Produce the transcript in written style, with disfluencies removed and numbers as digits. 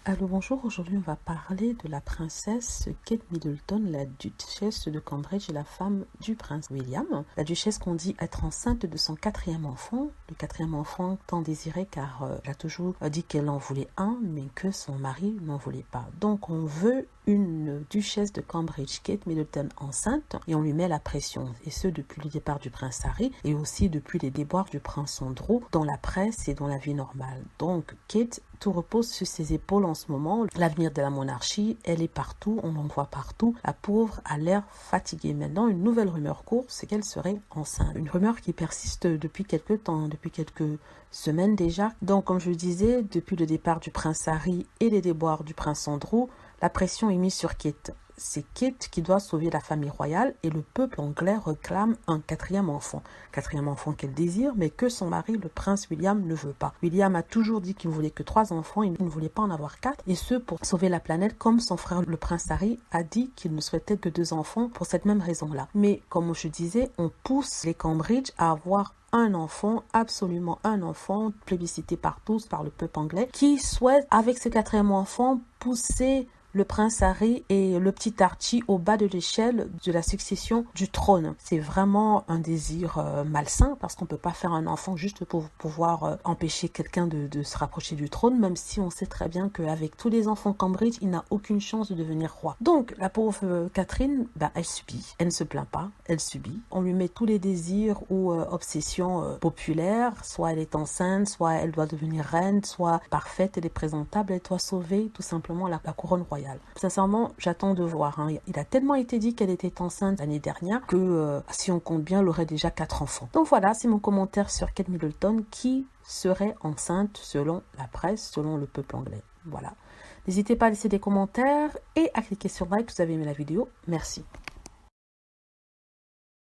Allô, bonjour. Aujourd'hui, on va parler de la princesse Kate Middleton, la duchesse de Cambridge et la femme du prince William. La duchesse qu'on dit être enceinte de son quatrième enfant. Le quatrième enfant tant désiré car elle a toujours dit qu'elle en voulait un, mais que son mari n'en voulait pas. Donc, on veut une duchesse de Cambridge, Kate Middleton, enceinte, et on lui met la pression. Et ce, depuis le départ du prince Harry et aussi depuis les déboires du prince Andrew dans la presse et dans la vie normale. Donc, Kate, tout repose sur ses épaules en ce moment. L'avenir de la monarchie, elle est partout, on en voit partout. La pauvre a l'air fatiguée. Maintenant, une nouvelle rumeur court, c'est qu'elle serait enceinte. Une rumeur qui persiste depuis quelques temps, depuis quelques semaines déjà. Donc, comme je le disais, depuis le départ du prince Harry et les déboires du prince Andrew, la pression est mise sur Kate. C'est Kate qui doit sauver la famille royale et le peuple anglais réclame un quatrième enfant. Quatrième enfant qu'elle désire, mais que son mari, le prince William, ne veut pas. William a toujours dit qu'il ne voulait que 3 enfants, il ne voulait pas en avoir 4, et ce pour sauver la planète, comme son frère, le prince Harry, a dit qu'il ne souhaitait que 2 enfants pour cette même raison-là. Mais comme je disais, on pousse les Cambridge à avoir un enfant, absolument un enfant, plébiscité par tous, par le peuple anglais, qui souhaite, avec ce quatrième enfant, pousser le prince Harry et le petit Archie au bas de l'échelle de la succession du trône. C'est vraiment un désir malsain parce qu'on ne peut pas faire un enfant juste pour pouvoir empêcher quelqu'un de se rapprocher du trône, même si on sait très bien qu'avec tous les enfants Cambridge, il n'a aucune chance de devenir roi. Donc, la pauvre Catherine, elle subit. Elle ne se plaint pas, elle subit. On lui met tous les désirs ou obsessions populaires, soit elle est enceinte, soit elle doit devenir reine, soit parfaite, elle est présentable, elle doit sauver tout simplement la couronne royale. Sincèrement, j'attends de voir. Il a tellement été dit qu'elle était enceinte l'année dernière que si on compte bien, elle aurait déjà 4 enfants. Donc voilà, c'est mon commentaire sur Kate Middleton qui serait enceinte selon la presse, selon le peuple anglais. Voilà. N'hésitez pas à laisser des commentaires et à cliquer sur like si vous avez aimé la vidéo. Merci.